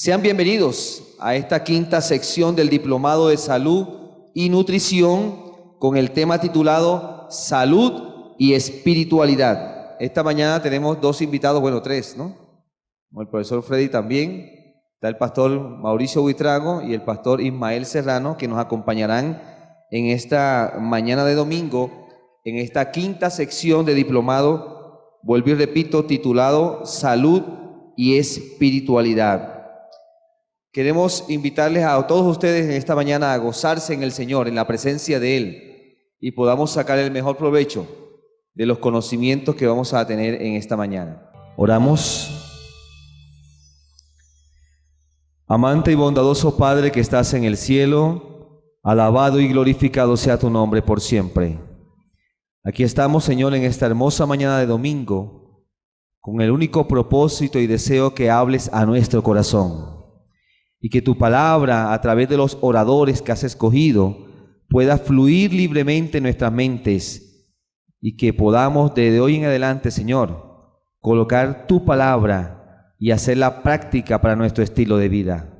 Sean bienvenidos a esta quinta sección del Diplomado de Salud y Nutrición con el tema titulado Salud y Espiritualidad. Esta mañana tenemos dos invitados, bueno, tres, ¿no? Como el profesor Freddy también, está el pastor Mauricio Buitrago y el pastor Ismael Serrano, que nos acompañarán en esta mañana de domingo, en esta quinta sección de Diplomado, vuelvo y repito, titulado Salud y Espiritualidad. Queremos invitarles a todos ustedes en esta mañana a gozarse en el Señor, en la presencia de Él, y podamos sacar el mejor provecho de los conocimientos que vamos a tener en esta mañana. Oramos. Amante y bondadoso Padre que estás en el cielo, alabado y glorificado sea tu nombre por siempre. Aquí estamos, Señor, en esta hermosa mañana de domingo, con el único propósito y deseo que hables a nuestro corazón. Y que tu palabra, a través de los oradores que has escogido, pueda fluir libremente en nuestras mentes y que podamos desde hoy en adelante, Señor, colocar tu palabra y hacerla práctica para nuestro estilo de vida.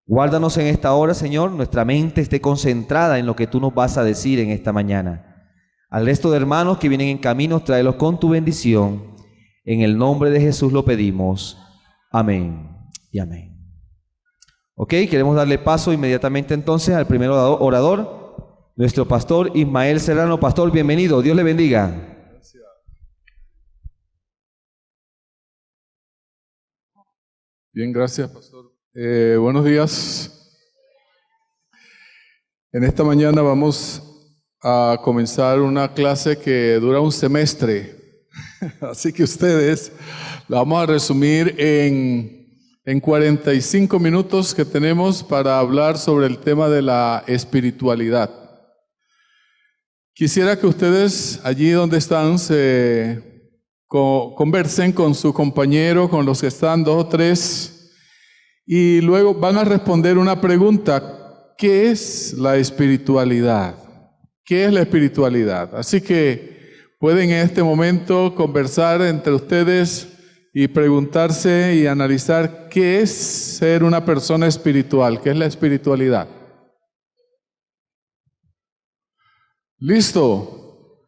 Guárdanos en esta hora, Señor, nuestra mente esté concentrada en lo que tú nos vas a decir en esta mañana. Al resto de hermanos que vienen en camino, tráelos con tu bendición. En el nombre de Jesús lo pedimos. Amén y amén. Ok, queremos darle paso inmediatamente entonces al primer orador, nuestro pastor Ismael Serrano. Pastor, bienvenido, Dios le bendiga. Gracias. Bien, gracias, pastor. Buenos días. En esta mañana vamos a comenzar una clase que dura un semestre, así que ustedes la vamos a resumir en 45 minutos que tenemos para hablar sobre el tema de la espiritualidad. Quisiera que ustedes allí donde están conversen con su compañero, con los que están, 2 o 3, y luego van a responder una pregunta: ¿qué es la espiritualidad? ¿Qué es la espiritualidad? Así que pueden en este momento conversar entre ustedes y preguntarse y analizar qué es ser una persona espiritual, qué es la espiritualidad. ¿Listo?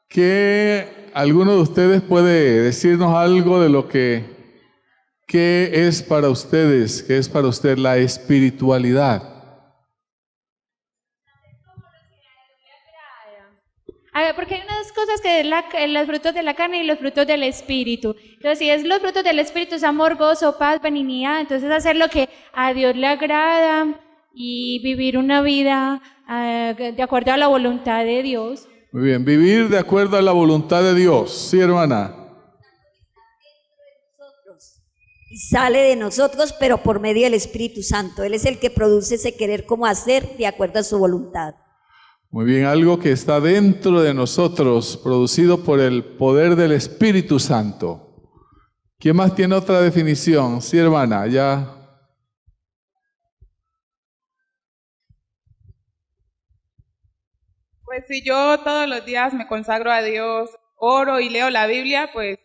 ¿Qué alguno de ustedes puede decirnos algo de lo qué es para ustedes, qué es para usted la espiritualidad? A ver, porque hay unas cosas que es los frutos de la carne y los frutos del espíritu. Entonces, si es los frutos del espíritu, es amor, gozo, paz, benignidad. Entonces, hacer lo que a Dios le agrada y vivir una vida de acuerdo a la voluntad de Dios. Muy bien, vivir de acuerdo a la voluntad de Dios. Sí, hermana. Y sale de nosotros, pero por medio del Espíritu Santo. Él es el que produce ese querer como hacer de acuerdo a su voluntad. Muy bien, algo que está dentro de nosotros, producido por el poder del Espíritu Santo. ¿Quién más tiene otra definición? Sí, hermana, ya. Pues si yo todos los días me consagro a Dios, oro y leo la Biblia, pues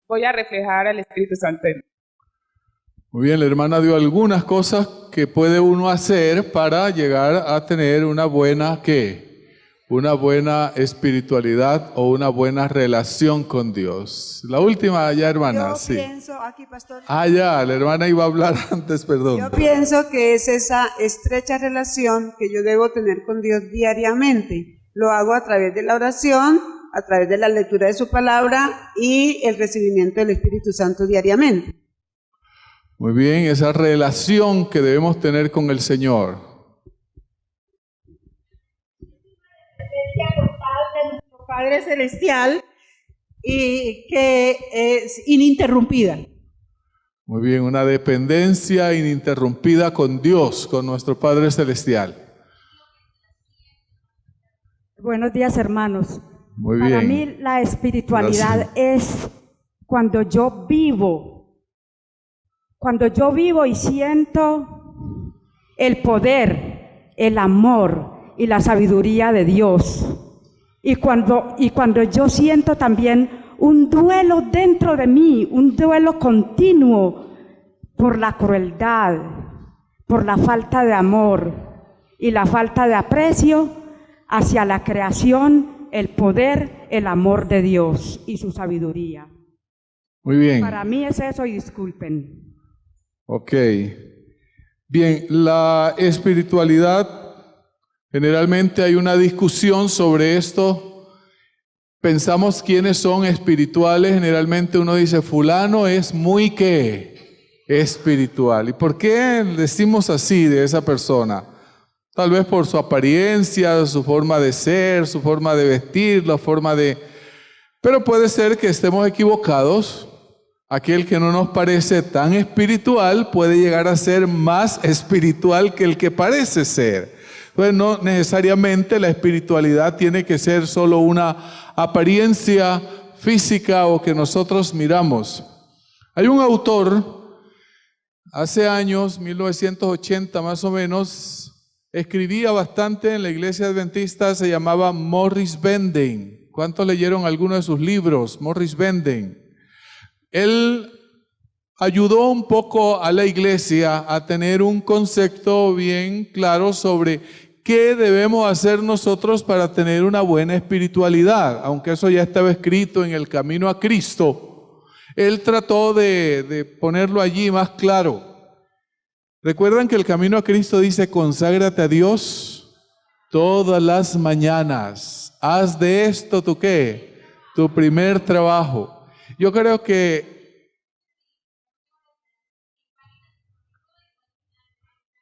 voy a reflejar al Espíritu Santo en mí. Muy bien, la hermana dio algunas cosas que puede uno hacer para llegar a tener una buena, ¿qué? Una buena espiritualidad o una buena relación con Dios. La última ya, hermana. Yo sí. pienso, aquí pastor. Ya, la hermana iba a hablar antes, perdón. Yo pienso que es esa estrecha relación que yo debo tener con Dios diariamente. Lo hago a través de la oración, a través de la lectura de su palabra y el recibimiento del Espíritu Santo diariamente. Muy bien, esa relación que debemos tener con el Señor. Padre Celestial y que es ininterrumpida. Muy bien, una dependencia ininterrumpida con Dios, con nuestro Padre Celestial. Buenos días, hermanos. Muy bien. Para mí la espiritualidad es cuando yo vivo y siento el poder, el amor y la sabiduría de Dios. Y cuando yo siento también un duelo dentro de mí, un duelo continuo por la crueldad, por la falta de amor y la falta de aprecio hacia la creación, el poder, el amor de Dios y su sabiduría. Muy bien. Para mí es eso y disculpen. Ok. Bien, la espiritualidad, generalmente hay una discusión sobre esto. Pensamos quiénes son espirituales. Generalmente uno dice, fulano es muy ¿qué? Espiritual. ¿Y por qué decimos así de esa persona? Tal vez por su apariencia, su forma de ser, su forma de vestir, la forma de... Pero puede ser que estemos equivocados. Aquel que no nos parece tan espiritual puede llegar a ser más espiritual que el que parece ser. Entonces no necesariamente la espiritualidad tiene que ser solo una apariencia física o que nosotros miramos. Hay un autor, hace años, 1980 más o menos, escribía bastante en la iglesia adventista, se llamaba Morris Benden. ¿Cuántos leyeron alguno de sus libros? Morris Benden. Él ayudó un poco a la iglesia a tener un concepto bien claro sobre qué debemos hacer nosotros para tener una buena espiritualidad. Aunque eso ya estaba escrito en el Camino a Cristo, él trató de ponerlo allí más claro. ¿Recuerdan que el Camino a Cristo dice, conságrate a Dios todas las mañanas? Haz de esto tu ¿qué? Tu primer trabajo. Yo creo que...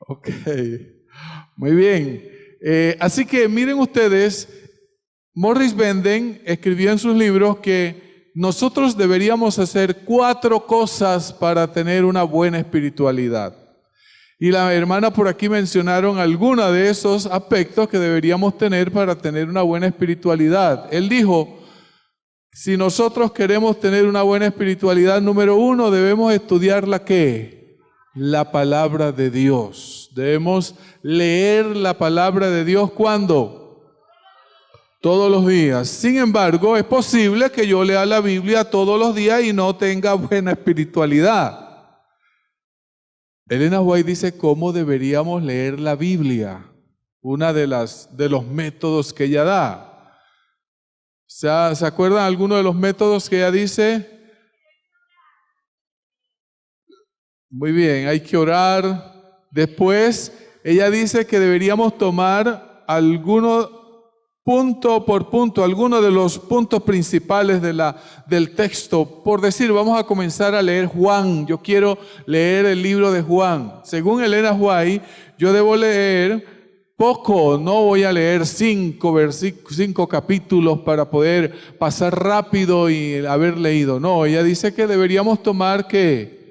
Ok, muy bien. Así que miren ustedes, Morris Benden escribió en sus libros que nosotros deberíamos hacer 4 cosas para tener una buena espiritualidad. Y la hermana por aquí mencionaron algunos de esos aspectos que deberíamos tener para tener una buena espiritualidad. Él dijo, si nosotros queremos tener una buena espiritualidad, número 1, debemos estudiar la ¿qué? La palabra de Dios. Debemos leer la palabra de Dios, ¿cuándo? Todos los días. Sin embargo, es posible que yo lea la Biblia todos los días y no tenga buena espiritualidad. Elena White dice cómo deberíamos leer la Biblia. Una de los métodos que ella da. ¿Se acuerdan alguno de los métodos que ella dice? Muy bien, hay que orar. Después, ella dice que deberíamos tomar punto por punto, algunos de los puntos principales del texto. Por decir, vamos a comenzar a leer Juan. Yo quiero leer el libro de Juan. Según Elena White, yo debo leer poco, no voy a leer 5 capítulos para poder pasar rápido y haber leído. No, ella dice que deberíamos tomar ¿qué?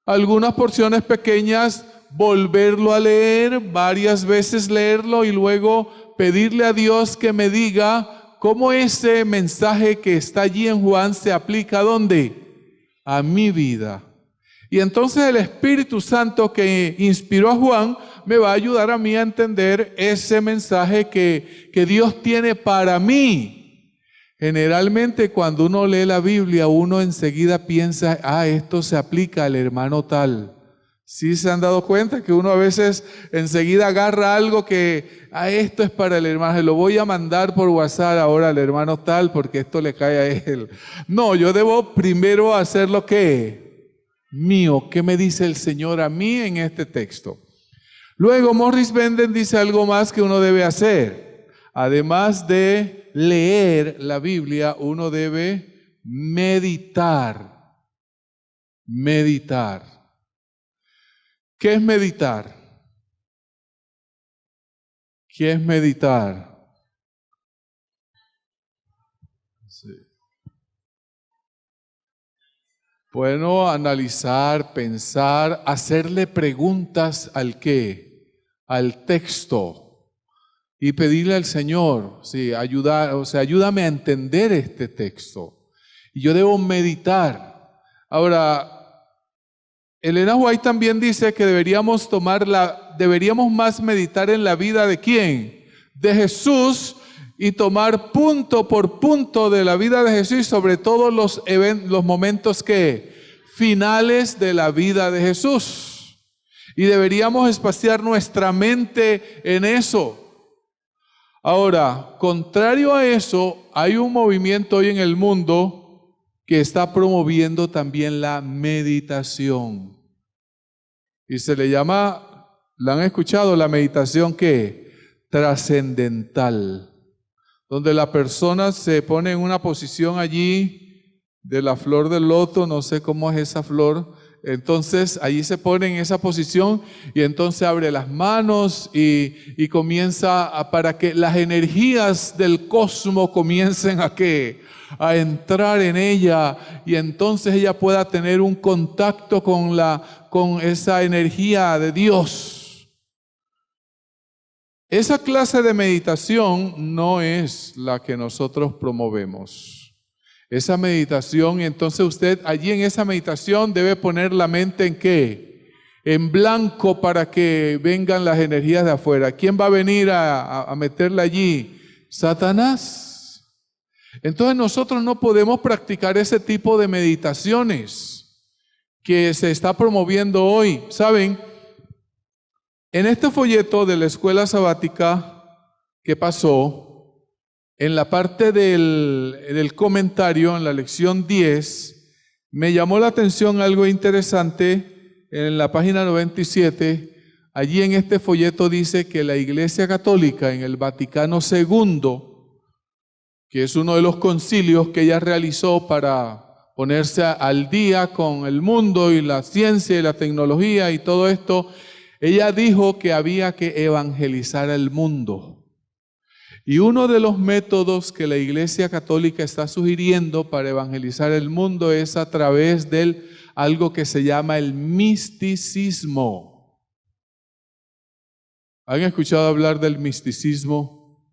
Algunas porciones pequeñas, volverlo a leer, varias veces leerlo y luego pedirle a Dios que me diga cómo ese mensaje que está allí en Juan se aplica ¿a dónde? A mi vida. Y entonces el Espíritu Santo que inspiró a Juan me va a ayudar a mí a entender ese mensaje que Dios tiene para mí. Generalmente cuando uno lee la Biblia, uno enseguida piensa, esto se aplica al hermano tal. ¿Sí se han dado cuenta que uno a veces enseguida agarra algo que, esto es para el hermano, lo voy a mandar por WhatsApp ahora al hermano tal porque esto le cae a él? No, yo debo primero hacer lo que mío. ¿Qué me dice el Señor a mí en este texto? Luego Morris Benden dice algo más que uno debe hacer. Además de leer la Biblia, uno debe meditar. Meditar. ¿Qué es meditar? ¿Qué es meditar? Sí. Bueno, analizar, pensar, hacerle preguntas al qué, al texto y pedirle al Señor, sí, ayúdame a entender este texto. Y yo debo meditar. Ahora, Elena White también dice que deberíamos más meditar en la vida de ¿quién? De Jesús, y tomar punto por punto de la vida de Jesús, sobre todo los momentos que finales de la vida de Jesús. Y deberíamos espaciar nuestra mente en eso. Ahora, contrario a eso, hay un movimiento hoy en el mundo que está promoviendo también la meditación. Y se le llama, ¿la han escuchado? La meditación ¿qué? Trascendental. Donde la persona se pone en una posición allí de la flor del loto, no sé cómo es esa flor. Entonces allí se pone en esa posición y entonces abre las manos y comienza para que las energías del cosmos comiencen a entrar en ella y entonces ella pueda tener un contacto con esa energía de Dios. Esa clase de meditación no es la que nosotros promovemos. Esa meditación, entonces usted allí en esa meditación debe poner la mente ¿en qué? En blanco para que vengan las energías de afuera. ¿Quién va a venir a meterla allí? Satanás. Entonces nosotros no podemos practicar ese tipo de meditaciones que se está promoviendo hoy. ¿Saben? En este folleto de la escuela sabática que pasó, en la parte del comentario, en la lección 10, me llamó la atención algo interesante en la página 97. Allí en este folleto dice que la Iglesia Católica en el Vaticano II, que es uno de los concilios que ella realizó para ponerse al día con el mundo y la ciencia y la tecnología y todo esto, ella dijo que había que evangelizar al mundo. Y uno de los métodos que la Iglesia Católica está sugiriendo para evangelizar el mundo es a través de algo que se llama el misticismo. ¿Han escuchado hablar del misticismo?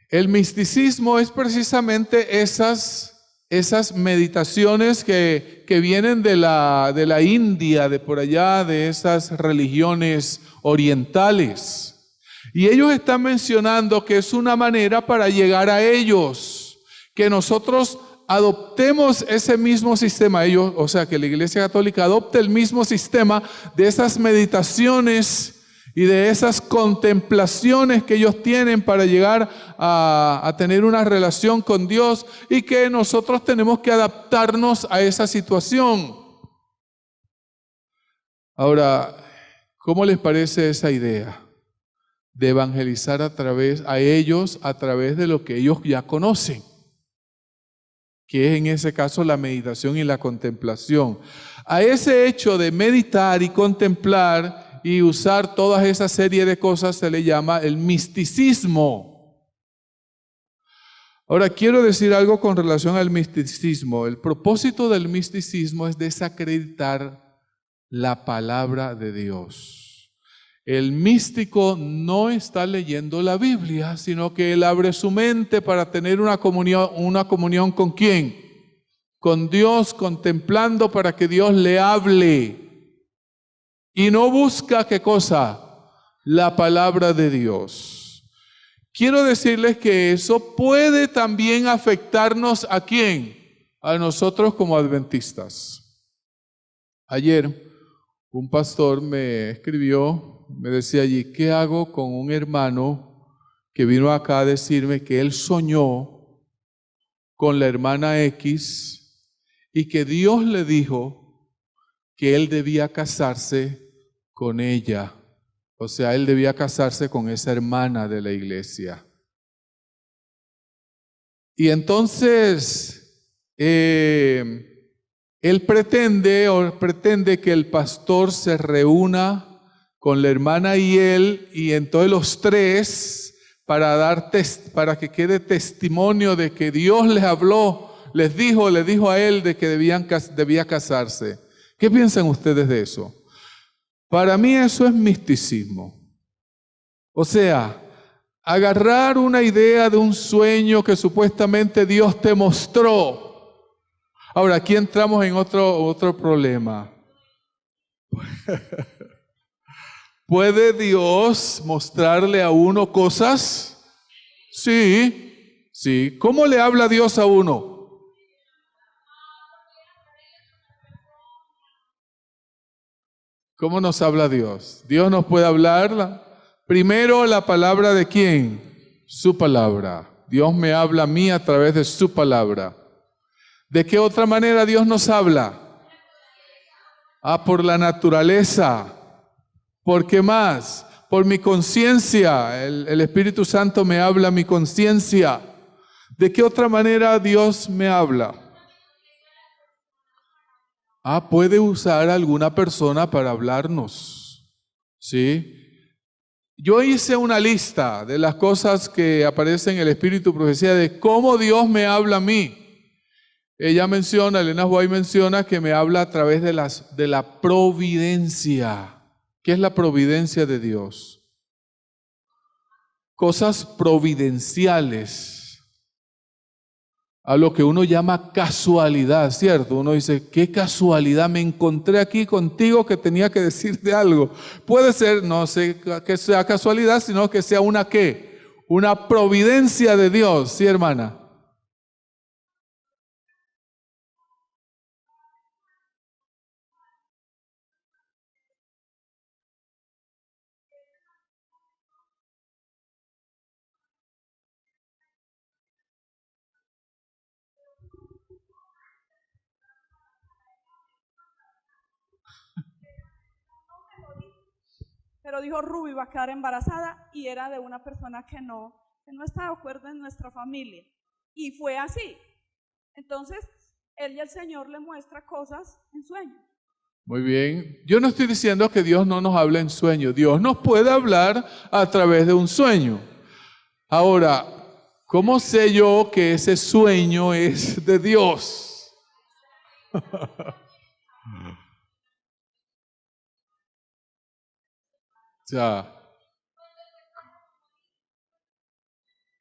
El misticismo es precisamente esas meditaciones que vienen de la India, de por allá, de esas religiones orientales. Y ellos están mencionando que es una manera para llegar a ellos, que nosotros adoptemos ese mismo sistema, ellos, o sea, que la Iglesia Católica adopte el mismo sistema de esas meditaciones y de esas contemplaciones que ellos tienen para llegar a tener una relación con Dios y que nosotros tenemos que adaptarnos a esa situación. Ahora, ¿cómo les parece esa idea? De evangelizar a ellos a través de lo que ellos ya conocen, que es en ese caso la meditación y la contemplación. A ese hecho de meditar y contemplar y usar toda esa serie de cosas se le llama el misticismo. Ahora quiero decir algo con relación al misticismo. El propósito del misticismo es desacreditar la palabra de Dios. El místico no está leyendo la Biblia, sino que él abre su mente para tener una comunión ¿con quién? Con Dios, contemplando para que Dios le hable. Y no busca ¿qué cosa? La palabra de Dios. Quiero decirles que eso puede también afectarnos ¿a quién? A nosotros como adventistas. Ayer un pastor me escribió, me decía allí, ¿qué hago con un hermano que vino acá a decirme que él soñó con la hermana X y que Dios le dijo que él debía casarse con ella? O sea, él debía casarse con esa hermana de la iglesia. Y entonces él pretende que el pastor se reúna con la hermana y él, y entonces los tres, para que quede testimonio de que Dios les habló, le dijo a él de que debía casarse. ¿Qué piensan ustedes de eso? Para mí eso es misticismo. O sea, agarrar una idea de un sueño que supuestamente Dios te mostró. Ahora, aquí entramos en otro problema. ¿Puede Dios mostrarle a uno cosas? Sí. ¿Cómo le habla Dios a uno? ¿Cómo nos habla Dios? Dios nos puede hablar primero la palabra de ¿quién? Su palabra. Dios me habla a mí a través de su palabra. ¿De qué otra manera Dios nos habla? Por la naturaleza. ¿Por qué más? Por mi conciencia. El Espíritu Santo me habla a mi conciencia. ¿De qué otra manera Dios me habla? Puede usar a alguna persona para hablarnos. ¿Sí? Yo hice una lista de las cosas que aparecen en el Espíritu Profecía de cómo Dios me habla a mí. Ella menciona, Elena White menciona que me habla a través de la providencia. ¿Qué es la providencia de Dios? Cosas providenciales. A lo que uno llama casualidad, ¿cierto? Uno dice, qué casualidad, me encontré aquí contigo que tenía que decirte algo. Puede ser, no sé que sea casualidad, sino que sea una ¿qué? Una providencia de Dios, ¿sí, hermana? Pero dijo, Ruby va a quedar embarazada y era de una persona que no está de acuerdo en nuestra familia. Y fue así. Entonces, él y el Señor le muestra cosas en sueños. Muy bien. Yo no estoy diciendo que Dios no nos hable en sueño. Dios nos puede hablar a través de un sueño. Ahora, ¿cómo sé yo que ese sueño es de Dios? Ya.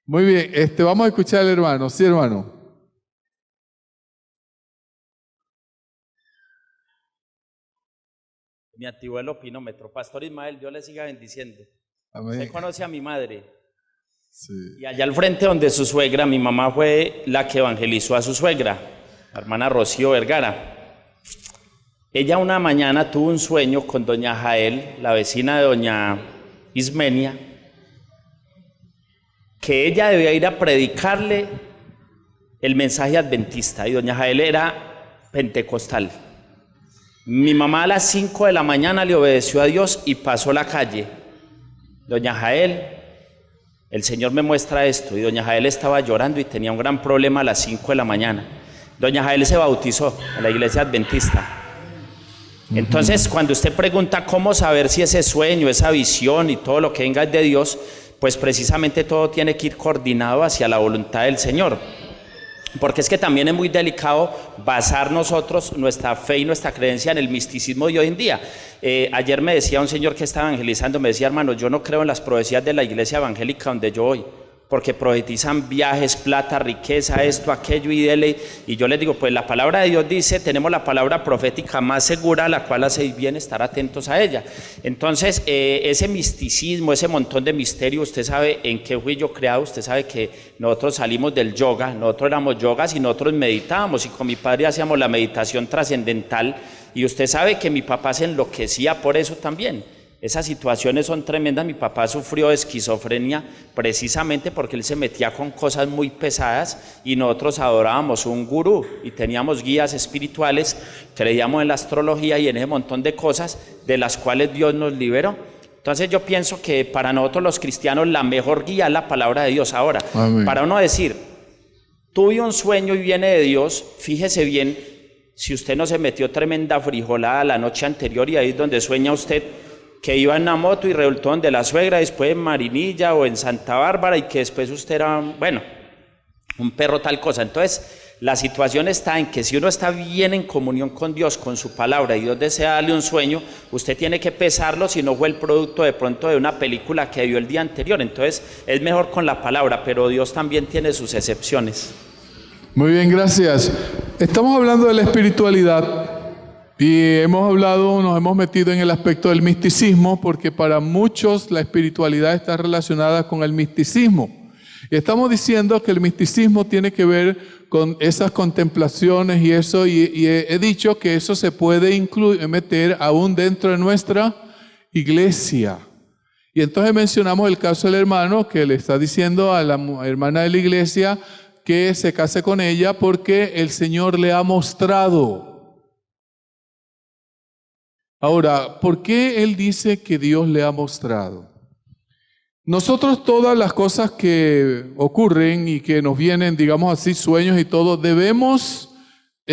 Muy bien, vamos a escuchar al hermano. Sí, hermano. Mi antiabuelo opinómetro. Pastor Ismael, Dios le siga bendiciendo. Amén. Usted conoce a mi madre. Sí. Y allá al frente donde su suegra, mi mamá fue la que evangelizó a su suegra, la hermana Rocío Vergara. Ella una mañana tuvo un sueño con doña Jael, la vecina de doña Ismenia, que ella debía ir a predicarle el mensaje adventista y doña Jael era pentecostal. Mi mamá a las 5 de la mañana le obedeció a Dios y pasó la calle. Doña Jael, el Señor me muestra esto, y doña Jael estaba llorando y tenía un gran problema a las 5 de la mañana. Doña Jael se bautizó en la iglesia adventista. Entonces, cuando usted pregunta cómo saber si ese sueño, esa visión y todo lo que venga es de Dios, pues precisamente todo tiene que ir coordinado hacia la voluntad del Señor. Porque es que también es muy delicado basar nosotros nuestra fe y nuestra creencia en el misticismo de hoy en día. Ayer me decía un señor que estaba evangelizando, me decía, hermano, yo no creo en las profecías de la iglesia evangélica donde yo voy, porque profetizan viajes, plata, riqueza, esto, aquello y dele. Y yo les digo, pues la palabra de Dios dice, tenemos la palabra profética más segura, a la cual hacéis bien estar atentos a ella. Entonces, ese misticismo, ese montón de misterio, usted sabe en qué fui yo creado, usted sabe que nosotros salimos del yoga, nosotros éramos yogas y nosotros meditábamos, y con mi padre hacíamos la meditación trascendental, y usted sabe que mi papá se enloquecía por eso también. Esas situaciones son tremendas. Mi papá sufrió de esquizofrenia precisamente porque él se metía con cosas muy pesadas y nosotros adorábamos un gurú y teníamos guías espirituales, creíamos en la astrología y en ese montón de cosas de las cuales Dios nos liberó. Entonces yo pienso que para nosotros los cristianos la mejor guía es la palabra de Dios. Ahora, amén, para uno decir, tuve un sueño y viene de Dios, fíjese bien, si usted no se metió tremenda frijolada la noche anterior y ahí es donde sueña usted que iba en una moto y resultó donde la suegra, después en Marinilla o en Santa Bárbara, y que después usted era, bueno, un perro tal cosa. Entonces, la situación está en que si uno está bien en comunión con Dios, con su palabra, y Dios desea darle un sueño, usted tiene que pesarlo si no fue el producto de pronto de una película que vio el día anterior. Entonces, es mejor con la palabra, pero Dios también tiene sus excepciones. Muy bien, gracias. Estamos hablando de la espiritualidad. Y nos hemos metido en el aspecto del misticismo, porque para muchos la espiritualidad está relacionada con el misticismo. Estamos diciendo que el misticismo tiene que ver con esas contemplaciones y eso, y he dicho que eso se puede meter aún dentro de nuestra iglesia. Y entonces mencionamos el caso del hermano que le está diciendo a la hermana de la iglesia que se case con ella porque el Señor le ha mostrado. Ahora, ¿por qué él dice que Dios le ha mostrado? Nosotros todas las cosas que ocurren y que nos vienen, digamos así, sueños y todo, debemos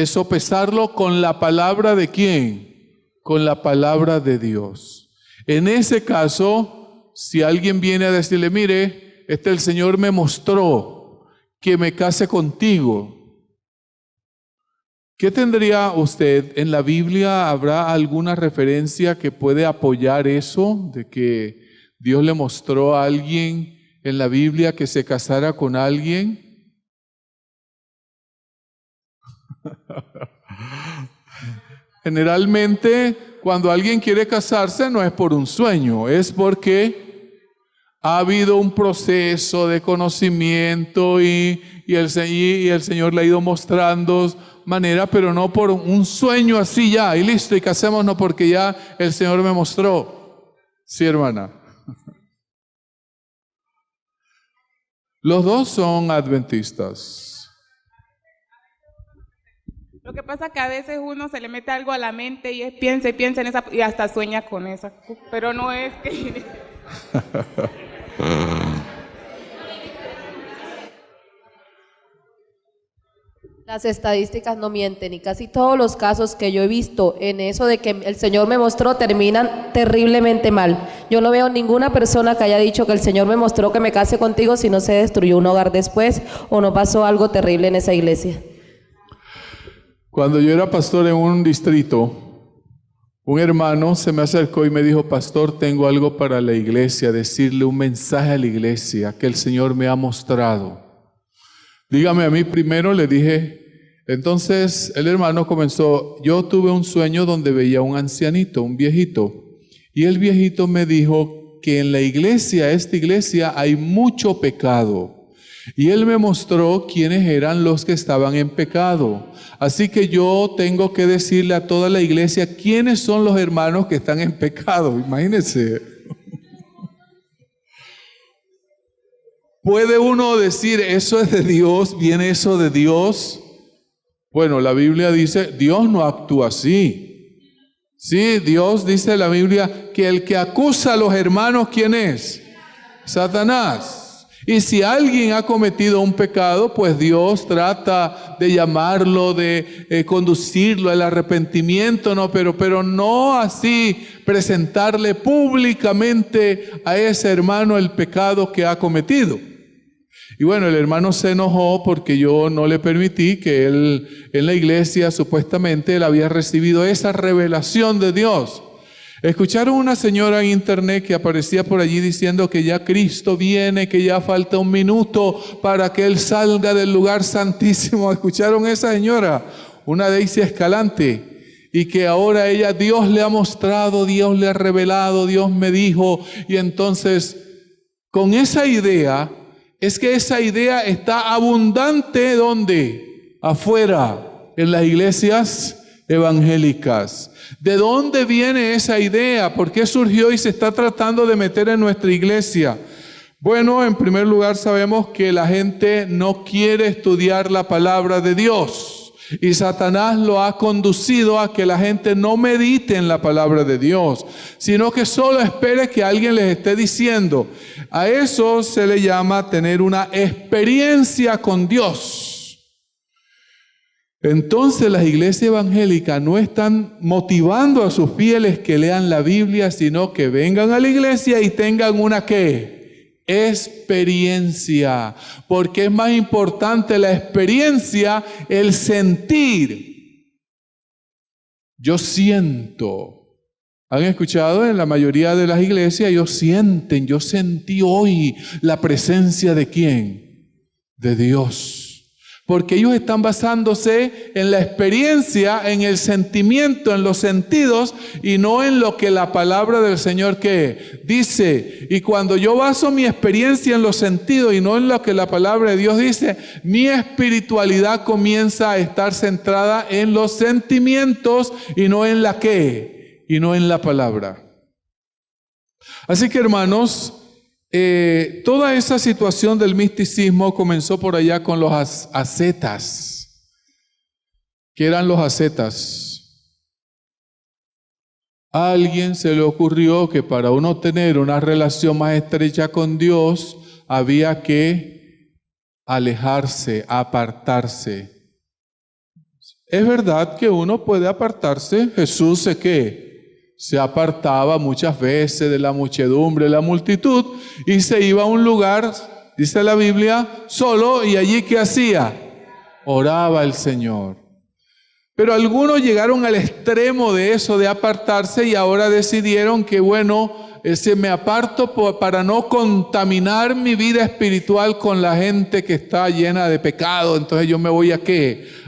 sopesarlo con la palabra de ¿quién? Con la palabra de Dios. En ese caso, si alguien viene a decirle, mire, el Señor me mostró que me case contigo, ¿qué tendría usted? ¿En la Biblia habrá alguna referencia que puede apoyar eso, de que Dios le mostró a alguien en la Biblia que se casara con alguien? Generalmente, cuando alguien quiere casarse no es por un sueño, es porque ha habido un proceso de conocimiento y el Señor le ha ido mostrando manera, pero no por un sueño así ya, y listo, y casémonos porque ya el Señor me mostró. Sí, hermana. Los dos son adventistas. Lo que pasa es que a veces uno se le mete algo a la mente y piensa y piensa en esa y hasta sueña con esa, pero no es que... Las estadísticas no mienten y casi todos los casos que yo he visto en eso de que el Señor me mostró terminan terriblemente mal. Yo no veo ninguna persona que haya dicho que el Señor me mostró que me case contigo si no se destruyó un hogar después o no pasó algo terrible en esa iglesia. Cuando yo era pastor en un distrito, un hermano se me acercó y me dijo, pastor, tengo algo para la iglesia, decirle un mensaje a la iglesia que el Señor me ha mostrado. Dígame a mí primero, le dije. Entonces el hermano comenzó, yo tuve un sueño donde veía un ancianito, un viejito, y el viejito me dijo que en la iglesia, esta iglesia, hay mucho pecado. Y él me mostró quiénes eran los que estaban en pecado. Así que yo tengo que decirle a toda la iglesia quiénes son los hermanos que están en pecado. Imagínense. ¿Puede uno decir, eso es de Dios, viene eso de Dios? Bueno, la Biblia dice, Dios no actúa así. Sí, Dios dice en la Biblia que el que acusa a los hermanos, ¿quién es? Satanás. Y si alguien ha cometido un pecado, pues Dios trata de llamarlo, de conducirlo al arrepentimiento, ¿no? Pero no así presentarle públicamente a ese hermano el pecado que ha cometido. Y bueno, el hermano se enojó porque yo no le permití que él en la iglesia, supuestamente, él había recibido esa revelación de Dios. Escucharon una señora en internet que aparecía por allí diciendo que ya Cristo viene, que ya falta un minuto para que Él salga del lugar santísimo. ¿Escucharon esa señora? Una Daisy Escalante. Y que ahora ella, Dios le ha mostrado, Dios le ha revelado, Dios me dijo. Y entonces, con esa idea, es que esa idea está abundante, ¿dónde? Afuera, en las iglesias evangélicas. ¿De dónde viene esa idea? ¿Por qué surgió y se está tratando de meter en nuestra iglesia? Bueno, en primer lugar sabemos que la gente no quiere estudiar la palabra de Dios. Y Satanás lo ha conducido a que la gente no medite en la palabra de Dios, sino que solo espere que alguien les esté diciendo. A eso se le llama tener una experiencia con Dios. Entonces las iglesias evangélicas no están motivando a sus fieles que lean la Biblia, sino que vengan a la iglesia y tengan una ¿qué? Experiencia, porque es más importante la experiencia, el sentir. Yo siento. ¿Han escuchado? En la mayoría de las iglesias ellos sienten, yo sentí hoy la presencia de ¿quién? De Dios. porque ellos están basándose en la experiencia, en el sentimiento, en los sentidos y no en lo que la palabra del Señor que dice. Y cuando yo baso mi experiencia en los sentidos y no en lo que la palabra de Dios dice, mi espiritualidad comienza a estar centrada en los sentimientos y no en la qué, y no en la palabra. Así que, hermanos, toda esa situación del misticismo comenzó por allá con los ascetas. ¿Qué eran los ascetas? A alguien se le ocurrió que para uno tener una relación más estrecha con Dios había que alejarse, apartarse. Es verdad que uno puede apartarse. Jesús se apartaba muchas veces de la muchedumbre, de la multitud, y se iba a un lugar, dice la Biblia, solo, y allí ¿qué hacía? Oraba al Señor. Pero algunos llegaron al extremo de eso, de apartarse, y ahora decidieron que bueno, me aparto para no contaminar mi vida espiritual con la gente que está llena de pecado, entonces yo me voy a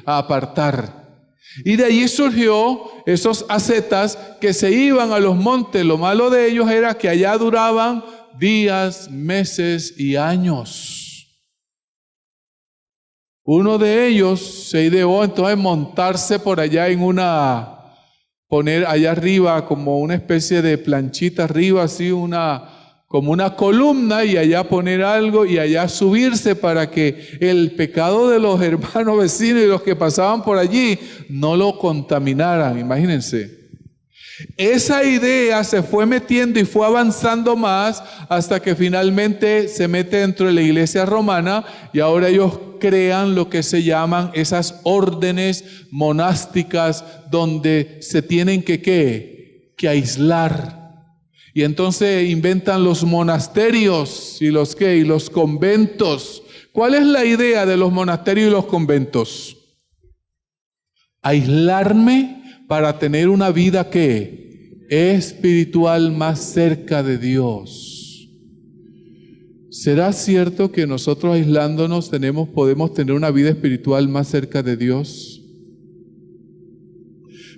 apartar. Y de allí surgió esos ascetas que se iban a los montes. Lo malo de ellos era que allá duraban días, meses y años. Uno de ellos se ideó entonces montarse por allá poner allá arriba como una especie de planchita arriba, así como una columna, y allá poner algo y allá subirse para que el pecado de los hermanos vecinos y los que pasaban por allí no lo contaminaran. Imagínense. Esa idea se fue metiendo y fue avanzando más hasta que finalmente se mete dentro de la iglesia romana y ahora ellos crean lo que se llaman esas órdenes monásticas donde se tienen que aislar. Y entonces inventan los monasterios y los conventos. ¿Cuál es la idea de los monasterios y los conventos? Aislarme para tener una vida espiritual más cerca de Dios. ¿Será cierto que nosotros aislándonos podemos tener una vida espiritual más cerca de Dios?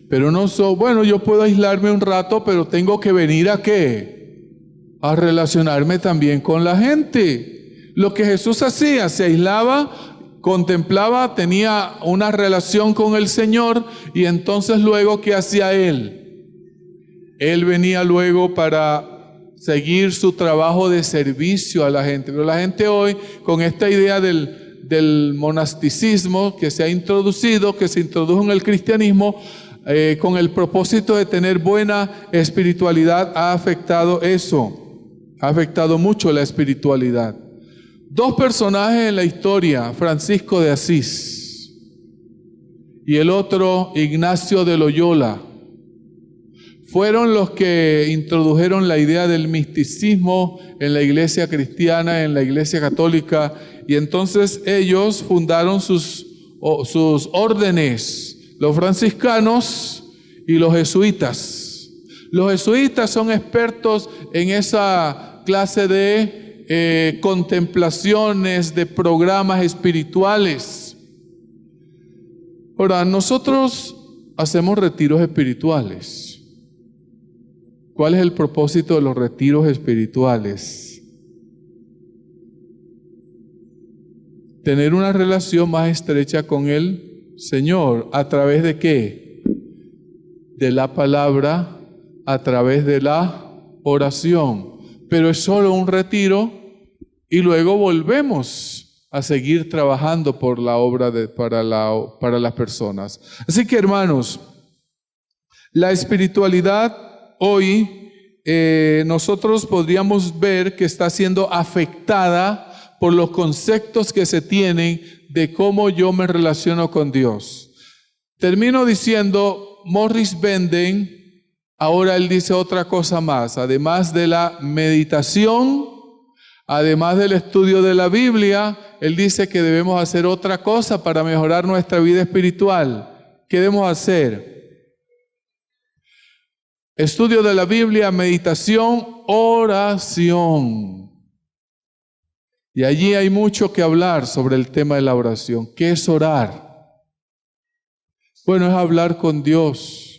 Pero bueno, yo puedo aislarme un rato, pero tengo que venir a relacionarme también con la gente. Lo que Jesús hacía, se aislaba, contemplaba, tenía una relación con el Señor y entonces luego, ¿qué hacía Él? Él venía luego para seguir su trabajo de servicio a la gente. Pero la gente hoy, con esta idea del monasticismo que se introdujo en el cristianismo, con el propósito de tener buena espiritualidad, ha afectado mucho la espiritualidad. Dos personajes en la historia, Francisco de Asís y el otro Ignacio de Loyola, fueron los que introdujeron la idea del misticismo en la iglesia cristiana, en la iglesia católica, y entonces ellos fundaron sus órdenes, los franciscanos y los jesuitas. Los jesuitas son expertos en esa clase de contemplaciones, de programas espirituales. Ahora, nosotros hacemos retiros espirituales. ¿Cuál es el propósito de los retiros espirituales? Tener una relación más estrecha con el Señor. ¿A través de qué? De la palabra, a través de la oración. Pero es solo un retiro y luego volvemos a seguir trabajando por la obra para las personas. Así que, hermanos, la espiritualidad hoy nosotros podríamos ver que está siendo afectada por los conceptos que se tienen de cómo yo me relaciono con Dios. Termino diciendo, Morris Benden, ahora él dice otra cosa más, además de la meditación, además del estudio de la Biblia, él dice que debemos hacer otra cosa para mejorar nuestra vida espiritual. ¿Qué debemos hacer? Estudio de la Biblia, meditación, oración. Y allí hay mucho que hablar sobre el tema de la oración. ¿Qué es orar? Bueno, es hablar con Dios.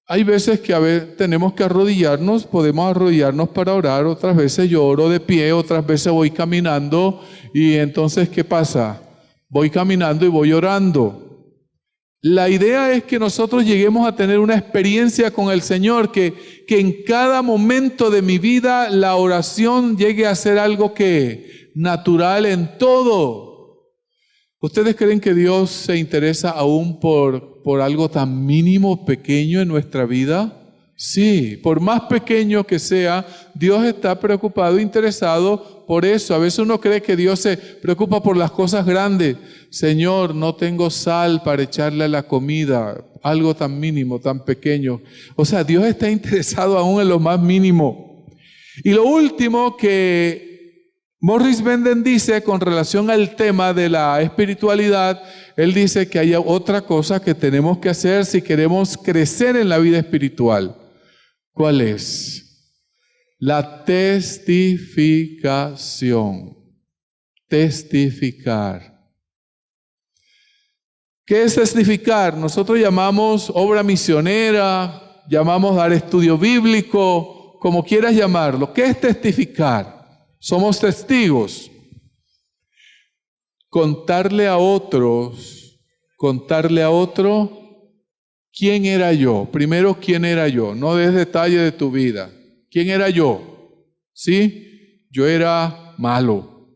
Hay veces que tenemos que arrodillarnos, podemos arrodillarnos para orar, otras veces yo oro de pie, otras veces voy caminando y entonces ¿qué pasa? Voy caminando y voy orando. La idea es que nosotros lleguemos a tener una experiencia con el Señor, que en cada momento de mi vida la oración llegue a ser algo que natural en todo. ¿Ustedes creen que Dios se interesa aún por algo tan mínimo, pequeño en nuestra vida? Sí, por más pequeño que sea, Dios está preocupado, interesado por eso. A veces uno cree que Dios se preocupa por las cosas grandes. Señor, no tengo sal para echarle a la comida, algo tan mínimo, tan pequeño. O sea, Dios está interesado aún en lo más mínimo. Y lo último que Morris Benden dice con relación al tema de la espiritualidad, él dice que hay otra cosa que tenemos que hacer si queremos crecer en la vida espiritual. ¿Cuál es? La testificación. Testificar. ¿Qué es testificar? Nosotros llamamos obra misionera, llamamos dar estudio bíblico, como quieras llamarlo. ¿Qué es testificar? Somos testigos. Contarle a otro quién era yo. Primero, quién era yo. No des detalle de tu vida. ¿Quién era yo? ¿Sí? Yo era malo.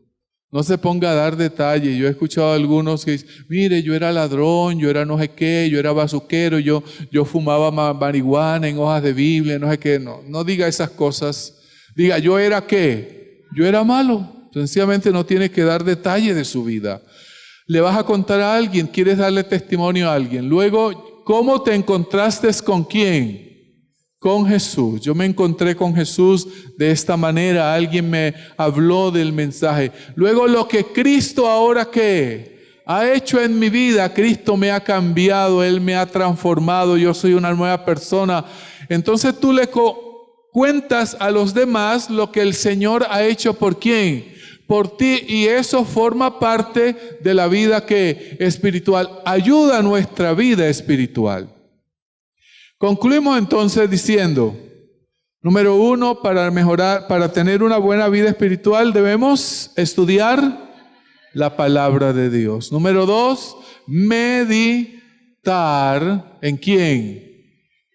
No se ponga a dar detalles. Yo he escuchado a algunos que dicen, mire, yo era ladrón, yo era no sé qué, yo era bazuquero, yo fumaba marihuana en hojas de Biblia, no sé qué. No diga esas cosas. Diga, ¿yo era qué? Yo era malo. Sencillamente no tiene que dar detalle de su vida. Le vas a contar a alguien, quieres darle testimonio a alguien. Luego, ¿cómo te encontraste con quién? Con Jesús. Yo me encontré con Jesús de esta manera. Alguien me habló del mensaje. Luego, lo que Cristo ahora ¿qué? Ha hecho en mi vida. Cristo me ha cambiado, Él me ha transformado. Yo soy una nueva persona. Entonces tú le cuentas a los demás lo que el Señor ha hecho por quién, por ti, y eso forma parte de la vida que espiritual, ayuda a nuestra vida espiritual. Concluimos entonces diciendo, número 1, para mejorar, para tener una buena vida espiritual debemos estudiar la palabra de Dios. Número 2, meditar ¿en quién?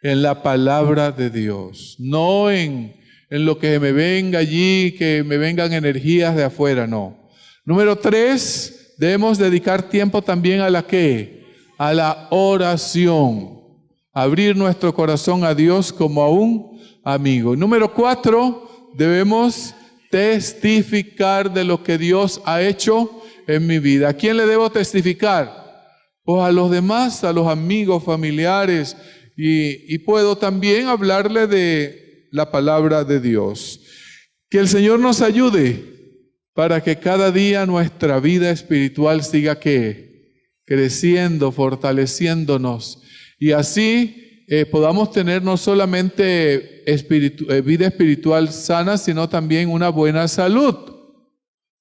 En la palabra de Dios, no en lo que me venga allí, que me vengan energías de afuera, no. Número 3, debemos dedicar tiempo también a la ¿qué? A la oración. Abrir nuestro corazón a Dios como a un amigo. Número 4, debemos testificar de lo que Dios ha hecho en mi vida. ¿A quién le debo testificar? Pues a los demás, a los amigos, familiares. Y puedo también hablarle de la palabra de Dios. Que el Señor nos ayude para que cada día nuestra vida espiritual siga creciendo, fortaleciéndonos. Y así podamos tener no solamente vida espiritual sana, sino también una buena salud.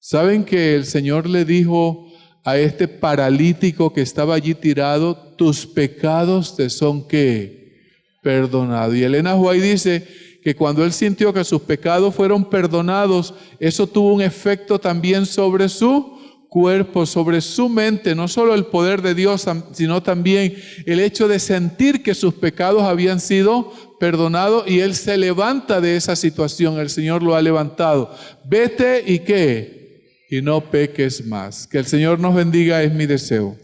¿Saben que el Señor le dijo a este paralítico que estaba allí tirado, tus pecados te son ¿qué? Perdonados? Y Elena White dice que cuando él sintió que sus pecados fueron perdonados, eso tuvo un efecto también sobre su cuerpo, sobre su mente, no solo el poder de Dios, sino también el hecho de sentir que sus pecados habían sido perdonados, y él se levanta de esa situación. El Señor lo ha levantado. Vete y ¿qué? Y no peques más. Que el Señor nos bendiga, es mi deseo.